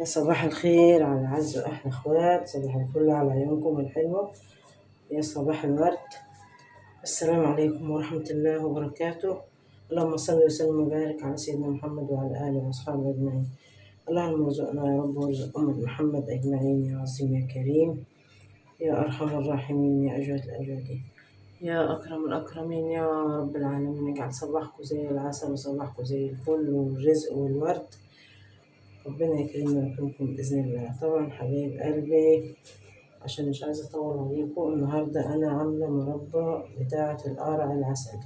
يا صباح الخير على أعز وأحلى أخوات، صباح الفل على عيونكم الحلوة، يا صباح الورد. السلام عليكم ورحمة الله وبركاته. اللهم صل وسلم وبارك على سيدنا محمد وعلى آله وأصحابه أجمعين. اللهم ارزقنا يا رب وارزق أمة محمد أجمعين يا عظيم يا كريم يا أرحم الراحمين يا أجود الأجودين يا أكرم الأكرمين يا رب العالمين. اجعل صباحكم زي العسل وصباحكم زي الفل والرزق والورد. ربنا يكرمنا ويكرمكم بإذن الله. طبعا حبايب قلبي، عشان مش عايزة أطول عليكم، النهاردة أنا عاملة مربى بتاعة القرع العسلي.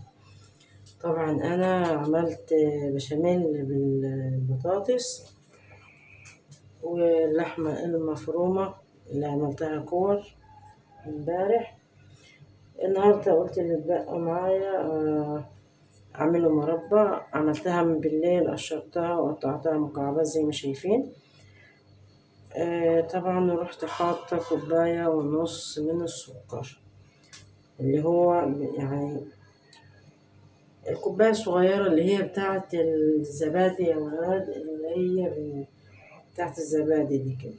طبعا أنا عملت بشاميل بالبطاطس واللحمة المفرومة اللي عملتها كور امبارح. النهاردة قلت اللي اتبقى معايا أعمله مربى. عملتها من بالليل، قشرتها وقطعتها مكعبات زي ما شايفين. طبعا رحت حاطة كوباية ونص من السكر، اللي هو يعني الكوباية الصغيرة اللي هي بتاعة الزبادي يا ولاد، اللي هي بتاعة الزبادي دي كده.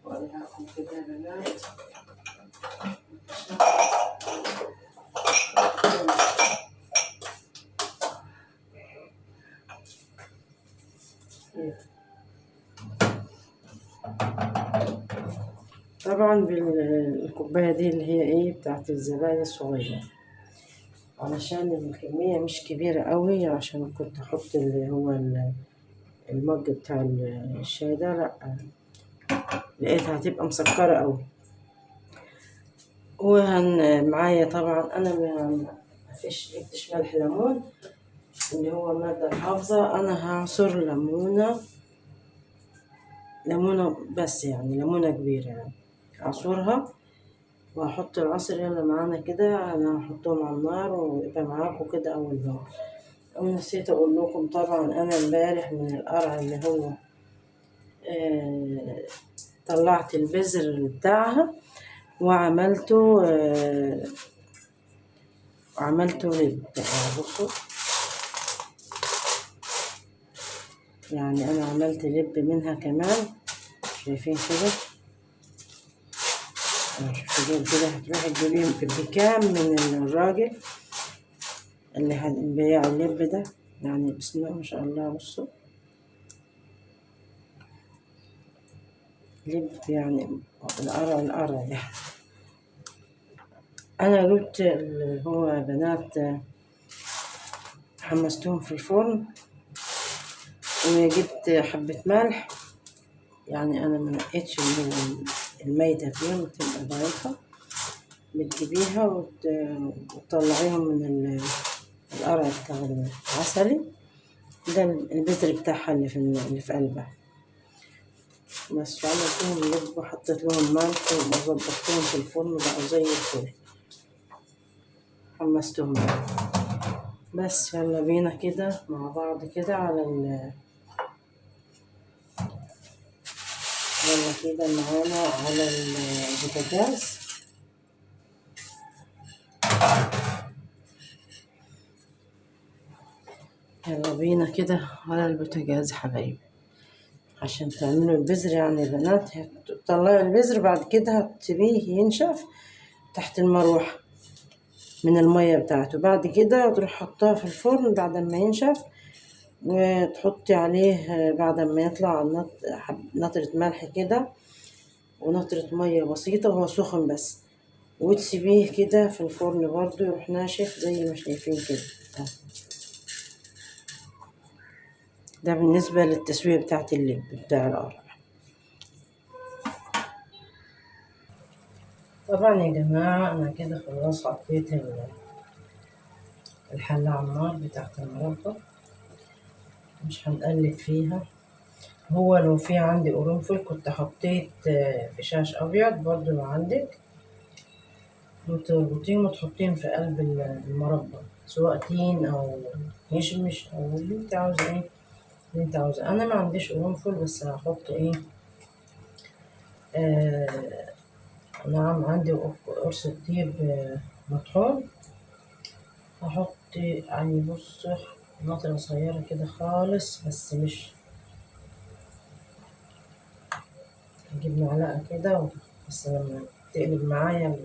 وأوريكم كده يا بنات. طبعا بالكوباية دي اللي هي ايه بتاعة الزبادي الصغيرة، علشان الكمية مش كبيرة قوي، عشان كنت احط اللي هو المج بتاع الشاي ده، لا لقيتها هتبقى مسكرة قوي. معايا طبعا انا مفيش جبتش ملح ليمون اللي هو المادة الحافظة. انا هعصر ليمونة بس، يعني ليمونة كبيرة يعني اعصرها وهحط العصر. يلا معانا كده، انا هحطهم على النار ويبقى معاكم كده اول باول. ونسيت اقول لكم، طبعا انا امبارح من القرع اللي هو طلعت البذر بتاعها وعملته لب. بصوا، يعني انا عملت لب منها كمان، شايفين كده. شوفوا كده، هتروحي تجيبيهم بكام من الراجل اللي هنبيع اللب ده، يعني بسم الله ما شاء الله. بصوا لب يعني القرع ده. انا جبت اللي هو بنات حمستهم في الفرن، وجبت حبة ملح، يعني انا منقيتش الميتة فيهم تبقى ضعيفة، بتجيبيها وتطلعيهم من القرع بتاع العسلي ده، البذر بتاعها اللي في قلبها بس. عملتهم لب وحطيت لهم ملح وظبطتهم في الفرن بقوا زي الفل. حمستهم بس. يلا بينا كده مع بعض كده يلا كده معانا على البوتاجاز. يلا بينا كده على البوتاجاز حبايبي، عشان تعملوا البذر. يعني يا بنات هتطلعوا البذر، بعد كده هتسيبيه ينشف تحت المروحة من المية بتاعته. بعد كده تروح حطها في الفرن بعد ما ينشف، وتحطي عليه بعد ما يطلع نطرة ملح كده ونطرة مية بسيطة وهو سخن بس، وتسيبيه كده في الفرن برضو يروح ناشف زي ما شايفين كده. ده بالنسبة للتسوية بتاعت اللب بتاع القرع. طبعا يا جماعة أنا كده خلاص حطيت الحلة على النار بتاعت المربى، مش هنقلب فيها. هو لو في عندي قرنفل كنت حطيت فشاش أبيض برضو لو عندك، وتربطيهم وتحطيهم في قلب المربى، سواء تين أو مشمش أو اللي انت عاوزة ايه اللي انت عاوزة. أنا ما عنديش قرنفل، بس هحط ايه نعم عندي قرص طيب مطحون. هحط يعني بص نطرة صغيرة كده خالص، بس مش اجيب معلقة كده بس لما تقلب معايا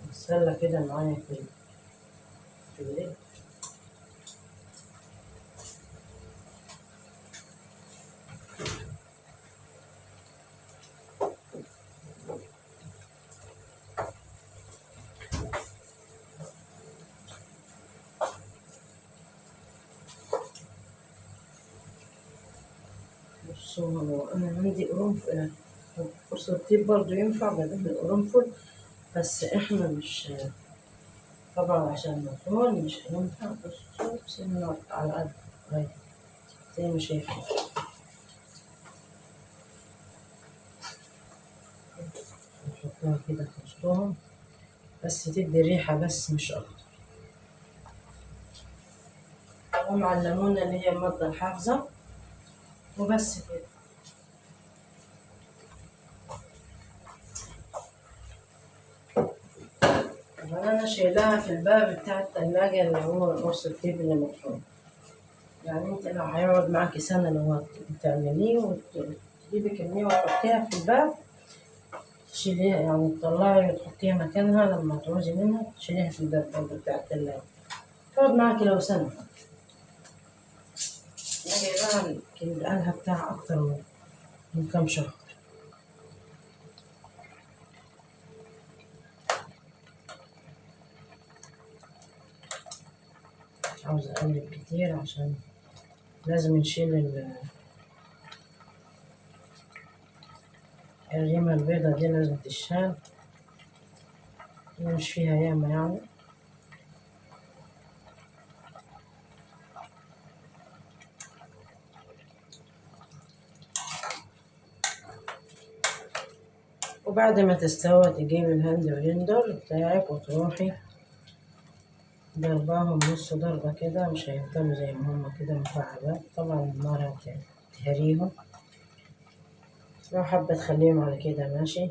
السلة كده معايا في الليل. بصوا أنا عندي قرنفل، قرص الطيب برضه ينفع بدل القرنفل، بس احنا مش طبعا عشان المطول مش هينفع. بصوا سنة على قد اهي زي ما شايفين، نحطها كده في وسطهم بس تدي ريحة بس مش أكتر. ومع الليمونة اللي هي المادة الحافظة وبس كده. طبعا أنا شايلاها في الباب بتاع التلاجة اللي هو قرص الطيب اللي مطحون. يعني انت لو هيقعد معاكي سنة لو تعمليه وتجيبي كمية وتحطيها في الباب، تشيليها يعني تطلعي وتحطيها مكانها لما تعوزي منها، تشيليها في الباب برضه بتاع التلاجة تقعد معاكي لو سنة. أنا جايباها يمكن بقالها بتاع أكتر من كام شهر. مش عاوزة أقلب كتير عشان لازم نشيل الريمة البيضة دي، لازم تتشال، هي مش فيها ياما يعني. وبعد ما تستوى تجيبي الهاند بلندر بتاعك وتروحي ضرباهم نص ضربة كده، مش هيفضلوا زي ما هما كده مكعبات، طبعا النار هتهريهم. لو حابة تخليهم على كده ماشي،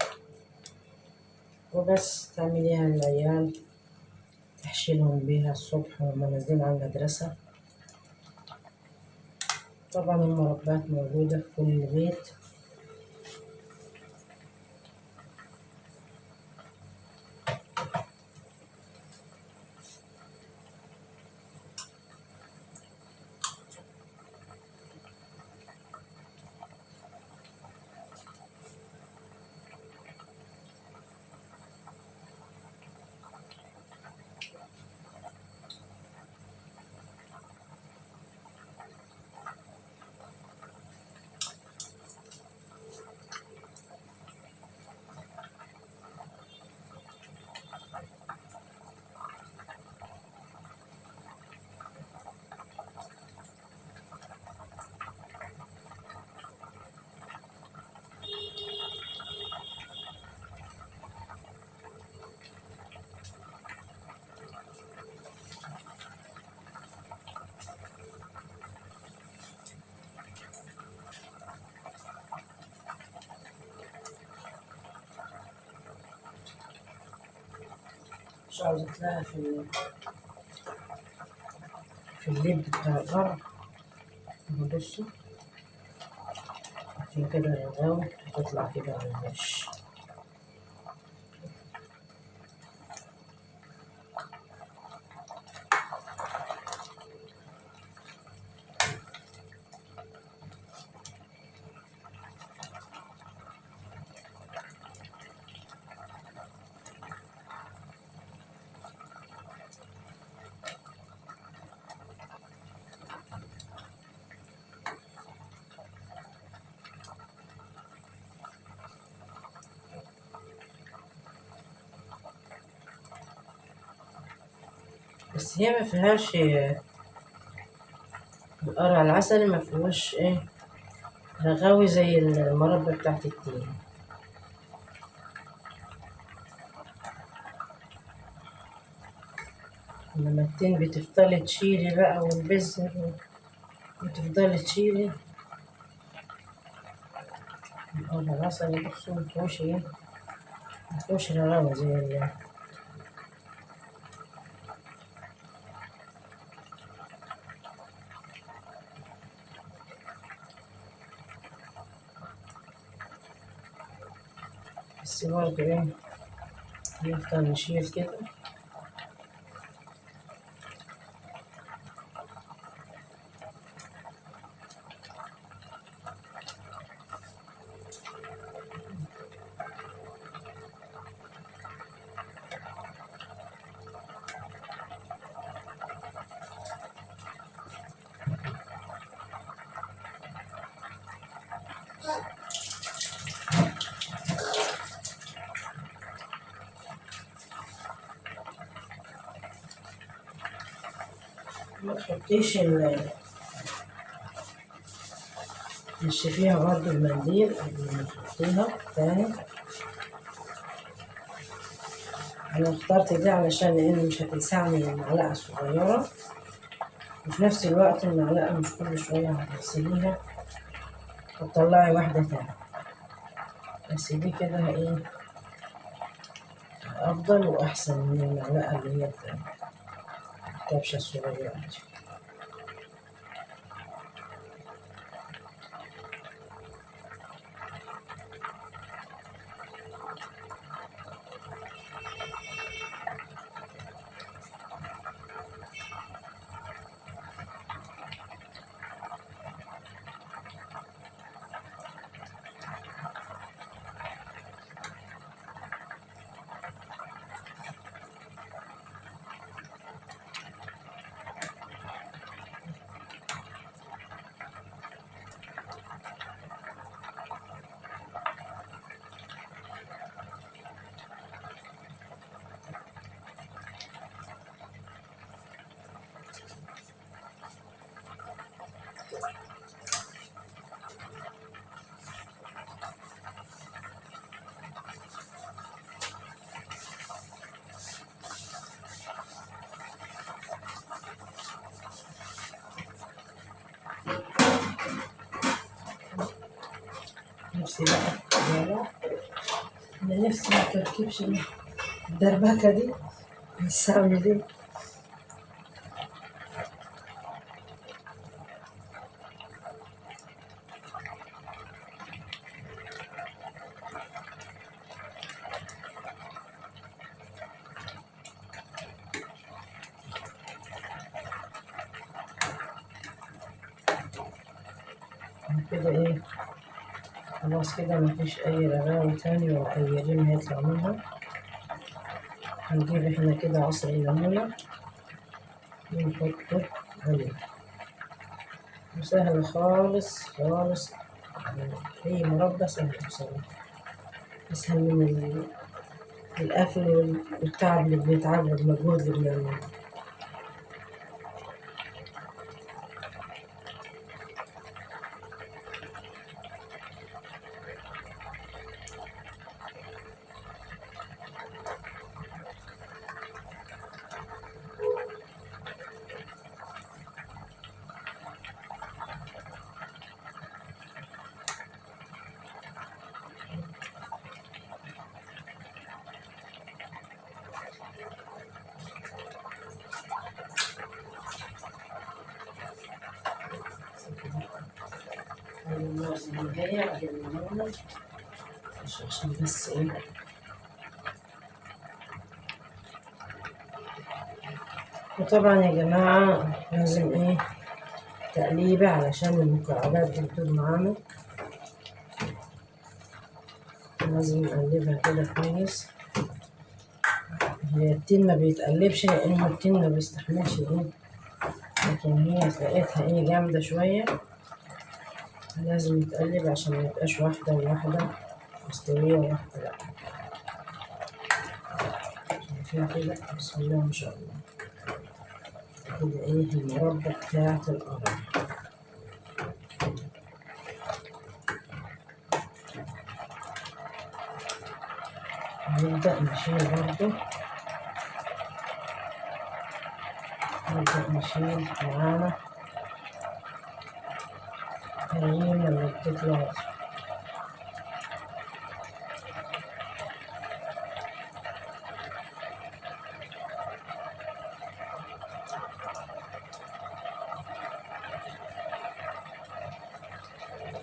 وبس تعمليها للعيال تحشيلهم بيها الصبح وهما نازلين على المدرسة. طبعا المربات موجودة في كل بيت. مش عاوزة تلاقيها في الليد بتاع الأرض. بصوا عشان كده الرغاوي هتطلع كده على الوش. بس هي ما فيهاش القرع العسلي، ما فيهوش ايه رغاوي زي المربى بتاعت التين. لما التين بتفضلي تشيلي بقى والبذر وتفضلي تشيلي، العسل بصوا مفيهوش ايه، مفيهوش رغاوة زي بس برضه ايه، نفضل نشيل كده. ما تحطيش تنشفيها برضه المنديل قبل ما تحطيها تاني. أنا اخترت دي علشان لأن مش هتلسعني المعلقة الصغيرة، وفي نفس الوقت المعلقة مش كل شوية هتغسليها وتطلعي واحدة تاني. بس دي كده ايه أفضل وأحسن من المعلقة اللي هي الكبشة الصغيرة دي. نفسي بقى أنا نفسي ما تركبش الدربكة دي، بس أعمل إيه؟ كده إيه خلاص كده مفيش أي رغاوة تاني ولا أي ريم هيطلع منها. هنجيب احنا كده عصير الليمونة ونحطه عليه، وسهل خالص خالص. يعني أي مربى سهل بصراحة، أسهل من الأكل والتعب اللي بنتعب والمجهود اللي بنعمله. عشان بس ايه وطبعا يا جماعة لازم ايه تقليبة علشان المكعبات دي تدوب معانا. لازم نقلبها كده كويس. هي التين ما بيتقلبش لأن التين ما بيستحملش ايه، لكن هي لقيتها ايه جامدة شوية، لازم يتقلب عشان ميبقاش واحدة وواحدة مستوية وواحدة لأ. شايفين كده بسم الله ما شاء الله كده ايه المربى بتاعة القرع. نبدأ نشيل برضه، نبدأ نشيل معانا الريمة اللي بتطلع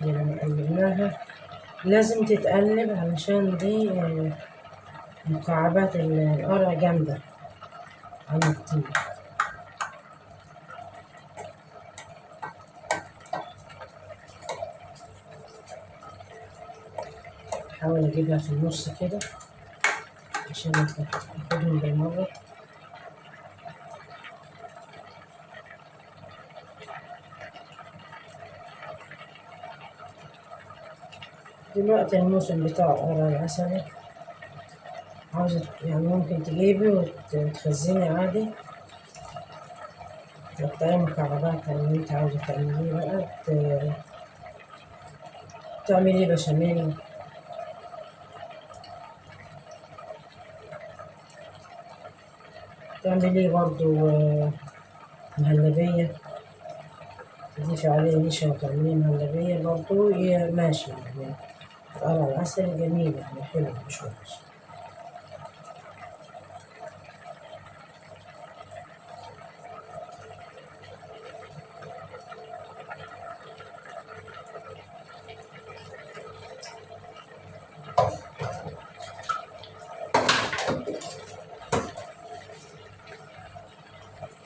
اللي لما قلبناها لازم تتقلب علشان دي مكعبات القرع جامدة عن الطين. بحاول اجيبها في النص كده عشان اخدهم بالمرة. دلوقتي الموسم بتاع القرع العسلي، عاوزة يعني ممكن تجيبي وتخزني عادي، تقطعي مكعبات اللي انت عاوزة تعمليه بقى، تعملي بشاميل، تعملي برضو مهلبية، تضيفي عليه نشا وتعمليه مهلبية برضو، هي ماشي يعني. القرع العسل جميل يعني، حلو مش وحش.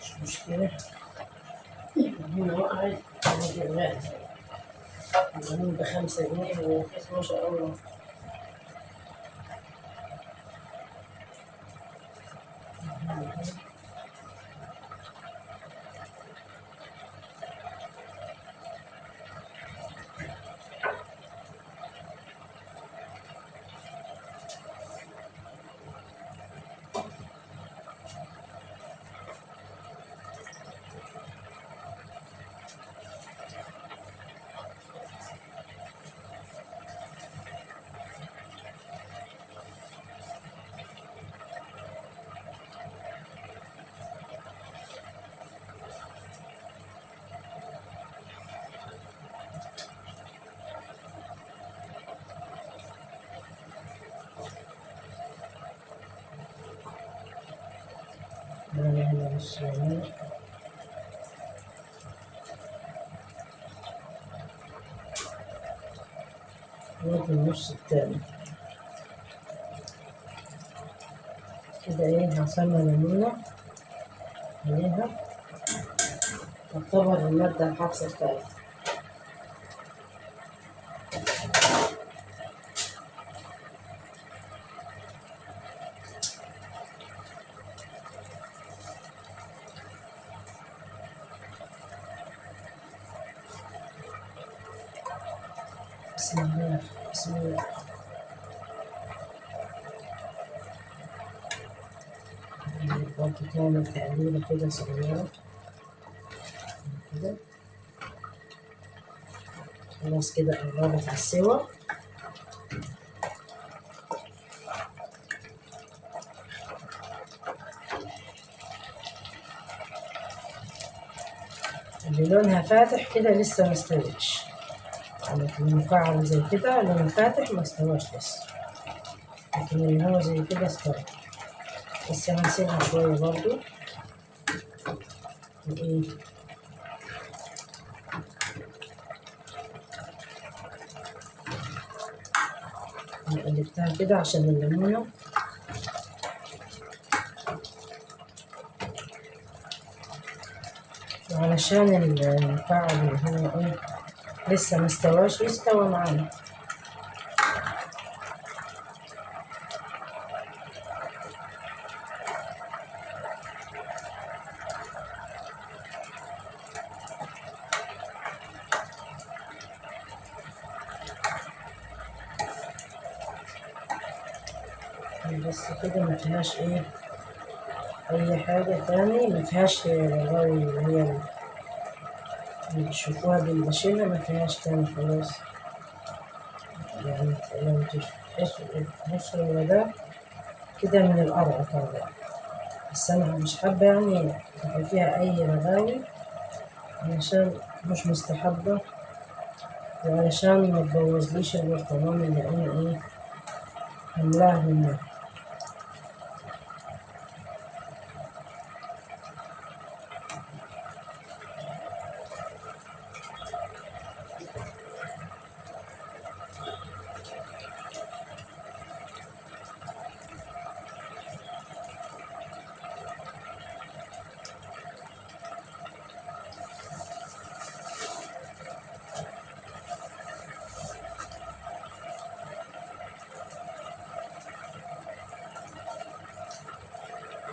مش مشكلة. هنا وقعت دلوقتي القانون ب5 جنيه ورخيص ما شاء الله. أنا هنا بص يعني وادي النص التاني كده. ايه، هسمى ليمونة عليها تعتبر المادة الحافظة بتاعتها. بسم الله بسم الله. برضه تعمل تقليبة كده صغيرة كده. خلاص كده قربت على السوا. اللي لونها فاتح كده لسه مستويش، يعني المكعب زي كده لونه فاتح ما استواش لسه، لكن اللي هو زي كده استوى. بس هنسيبها شوية برضو. ايه، قلبتها كده عشان الليمونة وعلشان المكعب اللي هو ايه لسه مستواش يستوى معانا. بس كده ما فيهاش ايه اي حاجة تاني، ما فيهاش رغاوي اللي هي اللي بتشوفوها دي اللي بشيلها، ما فيهاش تاني خلاص. يعني لو تحسوا ده كده من القرع طبعا، بس أنا مش حابة يعني يبقى فيها أي رغاوي علشان مش مستحبة، وعلشان ما تبوظليش البرطمان اللي أنا إيه عاملاه هنا.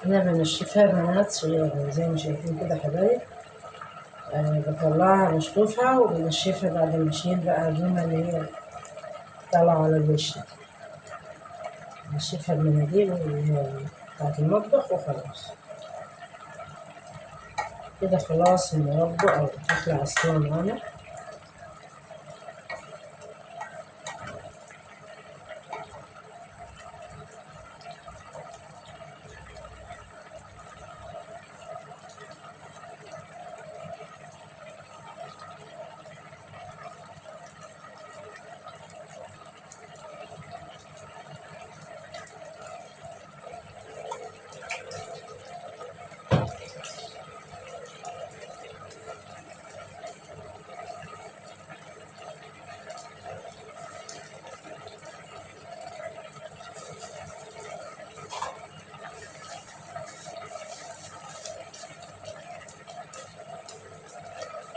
أنا بنشفها بنات زي ما شايفين كده حبايب. بطلعها بشطفها وبنشفها بعد ما أشيل بقى الريمة اللي هي طالعة على الوش دي. بنشفها بمناديل اللي هي بتاعت المطبخ وخلاص كده. خلاص المربى أو تطلع أسوا معانا.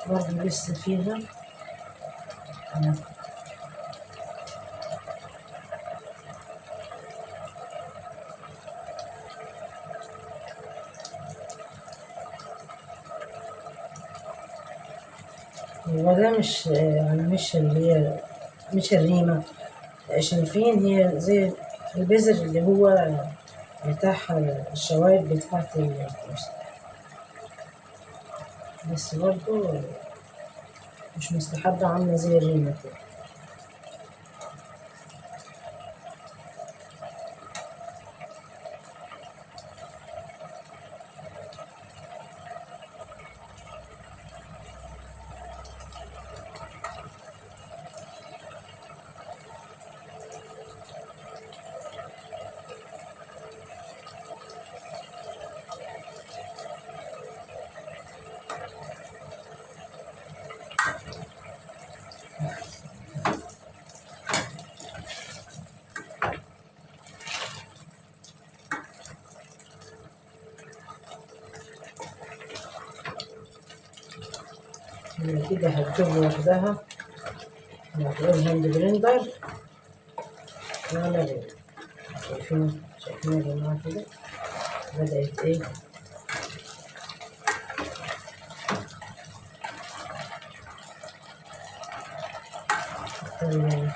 برضه لسه فيها. هو ده مش يعني مش اللي هي مش الريمة. شايفين هي زي البذر اللي هو بتاع الشوايب بتاعت الكوسة، بس برضه مش مستحبة، عاملة زي الريمة كده. كده هتجيب لوحدها هتعوز هاند بلندر ولا غير. شايفين يا جماعة كده بدأت ايه تطلع.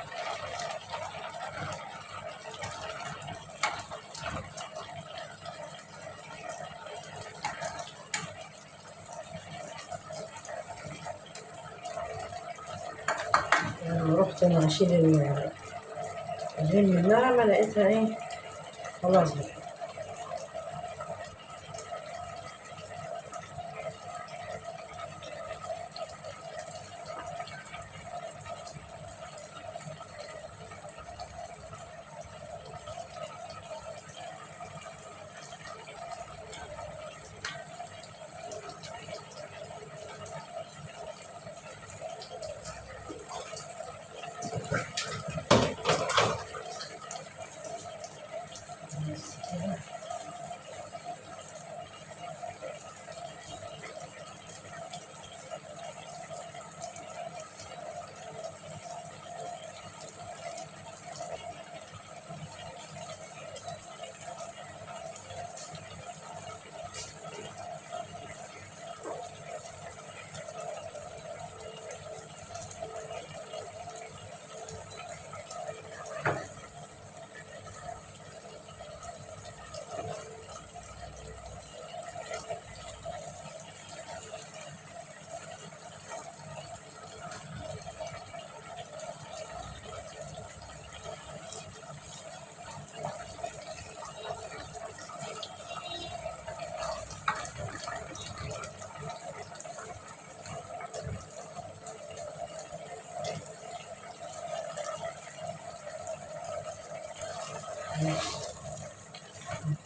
لما رحت انا اشيل الريم من النعمة لقيتها ايه خلاص بقى.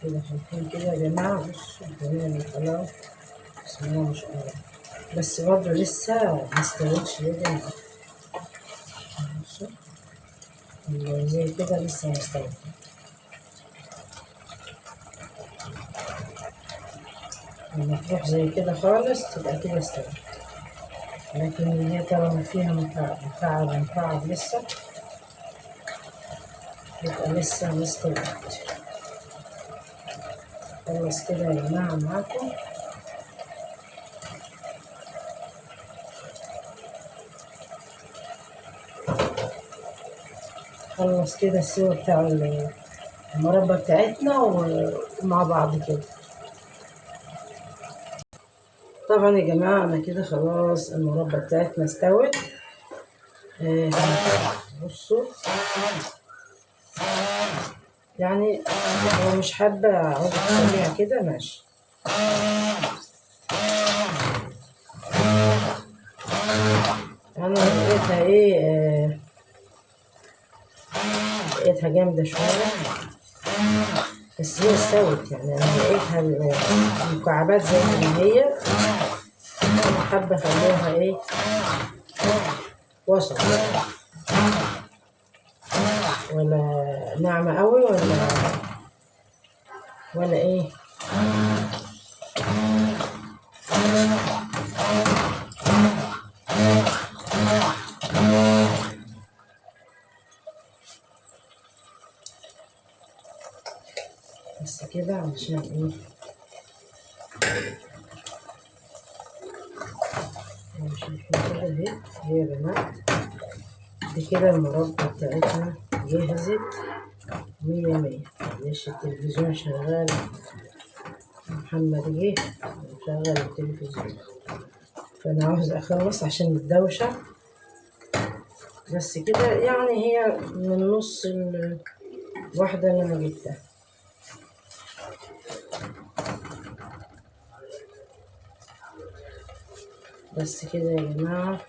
كده شايفين كده يا جماعة. بصوا تمام خلاص. بسم الله ما شاء الله. بس برضه لسه مستوتش يا جماعة. بصوا زي كده لسه مستوي. لما تروح زي كده خالص تبقى كده استوت، لكن هي طالما فيها مكعب لسه يبقى لسه مستوت. خلص كده يا جماعة معاكم. خلص كده السوا بتاع المربى بتاعتنا ومع بعض كده. طبعا يا جماعة أنا كده خلاص المربى بتاعتنا استوت. بصوا يعني لو مش حابة عاوزة تخليها كده ماشي. أنا لقيتها إيه لقيتها جامدة شوية، بس هي استوت يعني. أنا لقيتها المكعبات زي ما هي، أنا حابة أخليها إيه وسط، ولا ناعمة قوي ولا إيه. بس كده علشان إيه شايفين كده اهي. هي يا بنات دي كده المربى بتاعتنا جهزت مية مية. معلش التلفزيون شغال، محمد جه شغل التلفزيون، فأنا عاوز أخلص عشان الدوشة. بس كده يعني هي من نص الواحدة اللي أنا جبتها. بس كده يا جماعة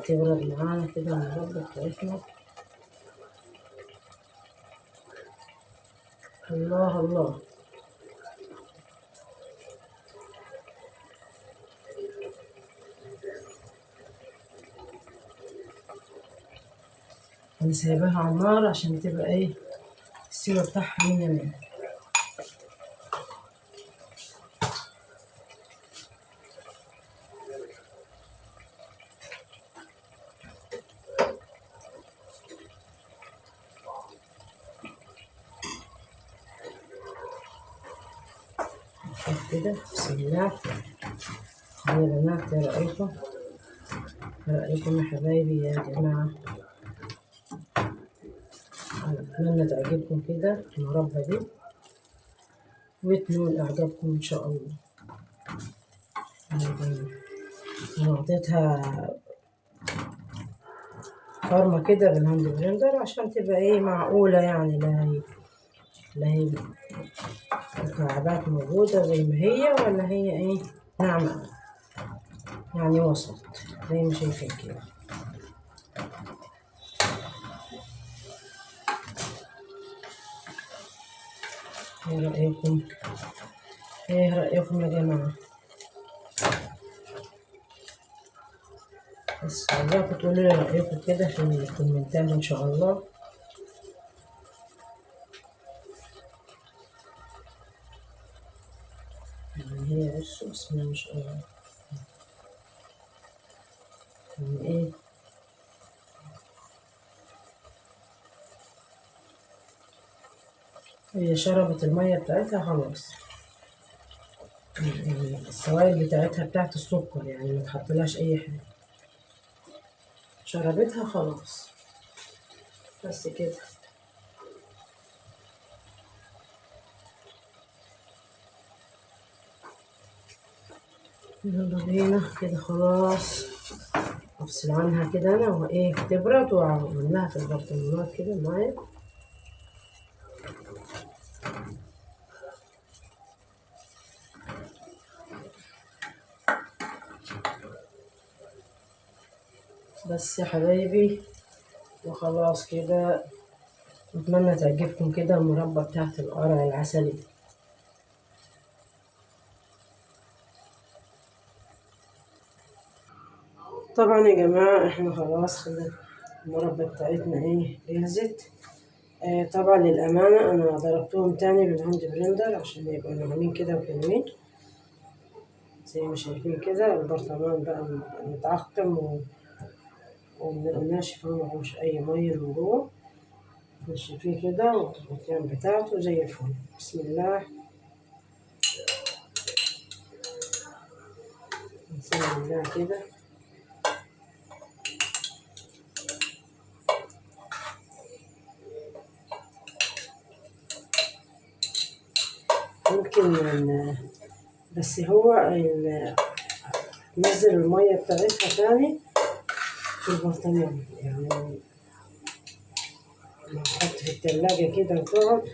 تبرد معانا كده المربى بتاعتنا. الله الله. أنا سايباها على النار عشان تبقى إيه السوا بتاعها مية مية. كده بسم الله. يا بنات ايه رأيكم؟ ايه رأيكم يا حبايبي يا جماعة؟ أتمنى تعجبكم كده المربى دي وتنول إعجابكم إن شاء الله. أنا أعطيتها فرمة كده بالهاند بلندر عشان تبقى إيه معقولة يعني. لا هي مكعبات موجودة زي ما هي، ولا هي إيه ناعمة يعني وسط زي ما شايفين كده. ايه رأيكم؟ ايه رأيكم يا جماعة؟ بس عايزاكم تقولوا لي رأيكم كده في الكومنتات إن شاء الله. يعني هي بصوا بسم الله ما شاء الله يعني ايه هي شربت المية بتاعتها خلاص. يعني السوائل بتاعتها بتاعت السكر يعني ما تحطلهاش أي حاجة، شربتها خلاص. بس كده يلا بينا كده خلاص. افصل عنها كده انا وايه تبرد واعملها في البرطمانات كده معايا. بس يا حبايبي وخلاص كده. اتمنى تعجبكم كده المربى بتاعت القرع العسلي. طبعا يا جماعة احنا خلاص خلينا المربى بتاعتنا ايه جهزت. طبعا للأمانة أنا ضربتهم تاني بالهاند بلندر عشان يبقوا ناعمين كده وحلوين زي ما شايفين كده. البرطمان بقى متعقم ومنقناش فيه مفيهوش أي مية من جوه، ماشي فيه كده والغطيان بتاعته زي الفل. بسم الله بسم الله كده. ممكن بس هو نزل المية بتاعتها تاني في البرطمان، يعني نحط في التلاجة كده وتقعد.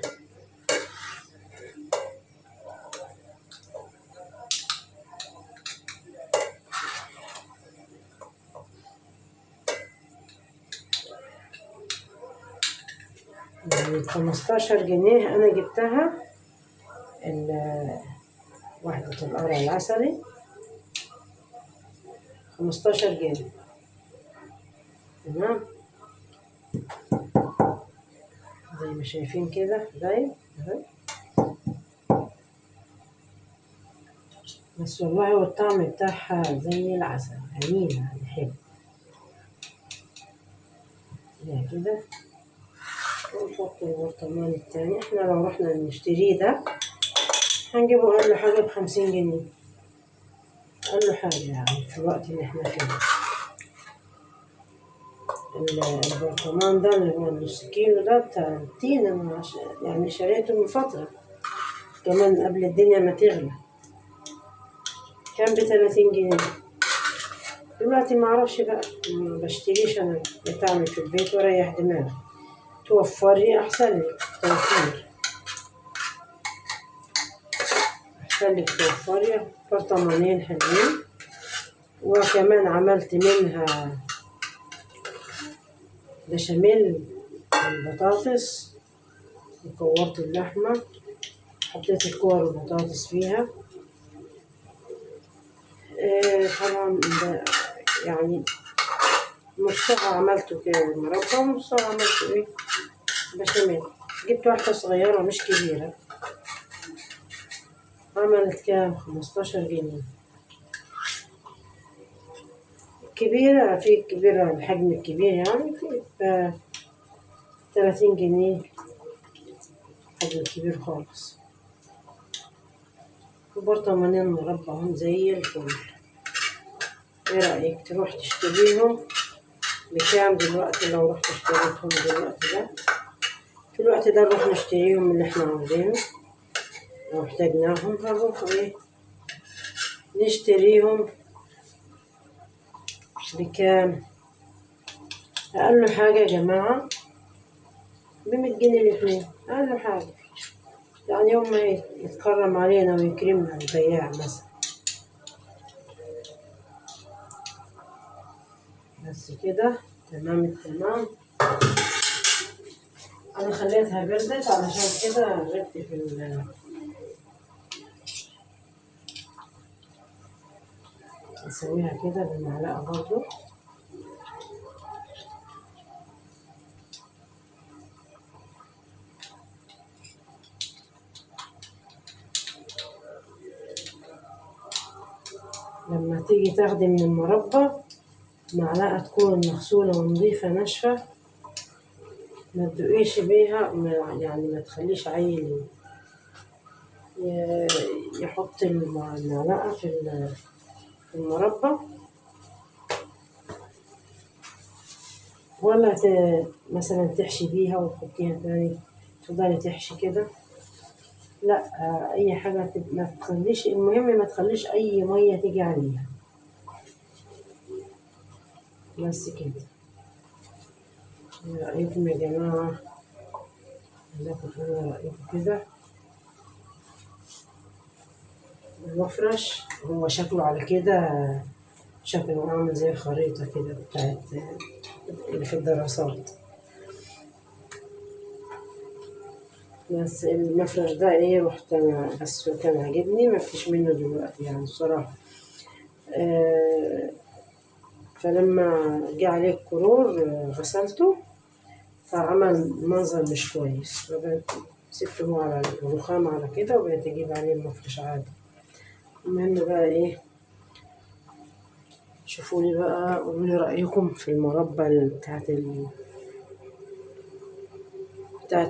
يعني 15 جنيه أنا جبتها وحدة القرع العسلي، 15 جنيه. تمام، زي ما شايفين كده دايب اهي. بس والله هو الطعم بتاعها زي العسل، جميل يعني حلو. ده كده، ونحط البرطمان التاني. احنا لو رحنا نشتريه ده هنجيبه أقل حاجة ب50 جنيه، أقل حاجة يعني في الوقت اللي احنا فيه. البرطمان ده اللي هو النص كيلو ده بتاع التين، أنا يعني شريته من فترة كمان قبل الدنيا ما تغلى، كان ب30 جنيه. دلوقتي معرفش بقى، ما بشتريش أنا، بتعمل في البيت وأريح دماغي، توفري أحسن لك توفير، أحسن لك توفري. برطمانين حلوين. وكمان عملت منها بشاميل البطاطس، وكورت اللحمة، حطيت الكور البطاطس فيها. طبعا يعني نصها عملته كده مربى، ونصها عملته ايه بشاميل. جبت واحدة صغيرة مش كبيرة، عملت كام 15 جنيه. كبيرة، في كبيرة الحجم الكبير يعني في 30 جنيه، حجم كبير خالص. وبرطمانين مربى هم زي الفل. ايه رأيك تروح تشتريهم بكام دلوقتي؟ لو رحت اشتريتهم دلوقتي ده، في الوقت ده نروح نشتريهم اللي احنا عاوزينه، لو احتاجناهم هنروح ايه نشتريهم بكام؟ أقل حاجة يا جماعة ب100 جنيه الاتنين، أقل حاجة. يعني يوم ما يتكرم علينا ويكرمنا البياع مثلا. بس كده تمام التمام. أنا خليتها بردت علشان كده غبت في نسويها كده بالمعلقة برضو. لما تيجي تاخدي من المربى معلقة تكون مغسولة ونظيفة ناشفة، ما تدوقيش بيها، يعني ما تخليش عيل يحط المعلقة في المربى، ولا مثلا تحشي بيها وتحطيها تاني تفضلي تحشي كده. لا، أي حاجة ما تخليش، المهم ما تخليش أي مية تيجي عليها. بس كده. إيه رأيكم يا جماعة؟ عايزاكم تقولوا رأيكم كده. المفرش هو شكله على كده، شكله عامل زي الخريطة كده بتاعت اللي في الدراسات. بس المفرش ده ايه، رحت انا بس كان عاجبني، ما فيش منه دلوقتي يعني الصراحة. فلما جه عليه الكرور غسلته، فعمل منظر مش كويس، سبته على الرخام على كده، وبقيت اجيب عليه المفرش عادي. المهم بقى ايه، شوفولي بقى قولولي رأيكم في المربى بتاعت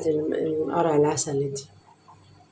القرع العسل دي.